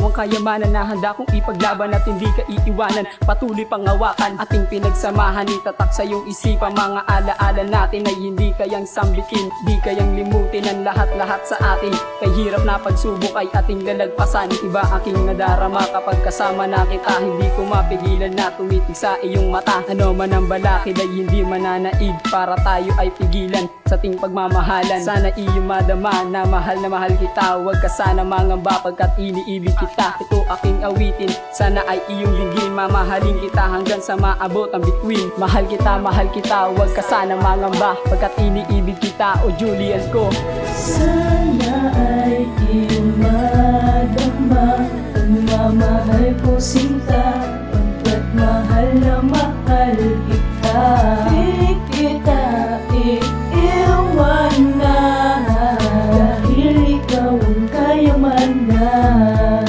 ang kayamanan na handa kong ipaglaban at hindi ka iiwanan. Patuloy pangawakan ating pinagsamahan, itatak sa iyong isipan mga alaala natin ay hindi kayang sambikin, di kayang limutin ang lahat-lahat sa atin. Kay hirap na pagsubok ay ating lalagpasan, iba aking nadarama kapag kasama na kita. Hindi ko mapigilan na tumitig sa iyong mata. Ano man ang balakid ay hindi mananaig, para tayo ay pigilan sa ating pagmamahalan. Sana iyong madama na mahal kita, huwag ka sana mangamba pagkat iniibig kita. Ito aking awitin, sana ay iyong dinggin, mamahalin kita hanggang sa maabot ang bituin. Mahal kita, huwag ka sana mangamba pagkat iniibig kita, o Julian ko. Sana ay iyong madama ang mamahal ko sinta, pagkat mahal na mahal kita. Di kita iiwan na, dahil ikaw ang kayamanan.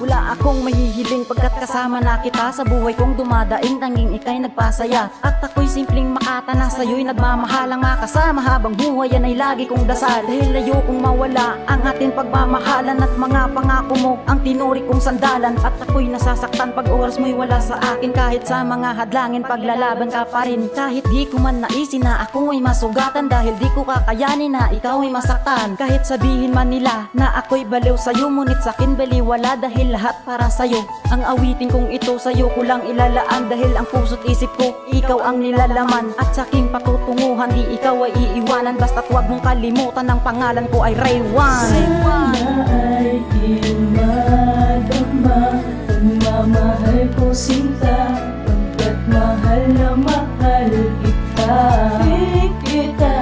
Wala akong mahihiling pagkat kasama na kita sa buhay kong dumadaing, tanging ika'y nagpasaya. At ako'y simpleng makatana sa'yo'y nagmamahalang makasama habang buhay yan ay lagi kong dasal. Dahil ayokong mawala ang ating pagmamahalan at mga pangako mo ang tinuri kong sandalan. At ako'y nasasaktan pag oras mo'y wala sa akin, kahit sa mga hadlangin paglalaban ka pa rin. Kahit di ko man naisin na ako ay masugatan, dahil di ko kakayanin na ikaw ay masaktan. Kahit sabihin man nila na ako'y baliw sa'yo, ngunit sa'kin baliwala dahil lahat para sa'yo. Ang awitin kong ito sa'yo ko lang ilalaan, dahil ang puso't isip ko ikaw ang nilalaman. At sa'king patutunguhan di ikaw ay iiwanan, basta't huwag mong kalimutan ang pangalan ko ay Raywan. Sana ay iyong madama ang mamahal ko sinta, pagkat mahal na mahal kita. Di kita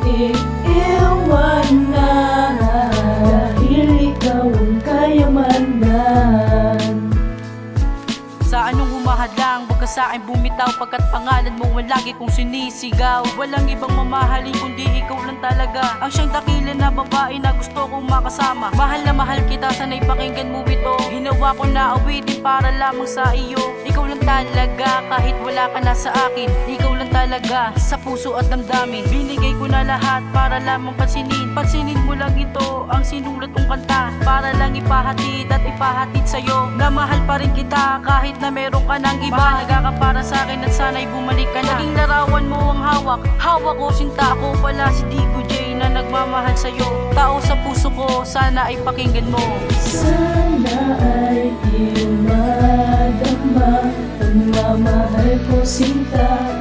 iiwan na, dahil ikaw ang kayamanan. Sa anong humahadlang, huwag ka sa'kin bumitaw, pagkat pangalan mo ang lagi kong sinisigaw. Walang ibang mamahalin kundi ikaw lang talaga, ang siyang dakilan na babae na gusto kong makasama. Mahal na mahal kita, sana'y pakinggan mo ito. Ginawa ko na awitin para lamang sa iyo. Ikaw lang talaga, kahit wala ka na sa akin. Ikaw lang talaga, sa puso at damdamin. Binigay ko na lahat para lamang pansinin. Pansinin mo lang ito, ang sinulat kong kanta, para lang ipahatid at ipahatid sa'yo na mahal pa rin kita kahit na meron ka ng iba. Mahalaga ka para sa akin at sana'y bumalik ka na. Naging larawan mo ang hawak ko sinta, ako pala si Digo J na nagmamahal sa'yo. Tao sa puso ko, sana ay pakinggan mo. Sana ay iyong madama ang mamahal ko sinta,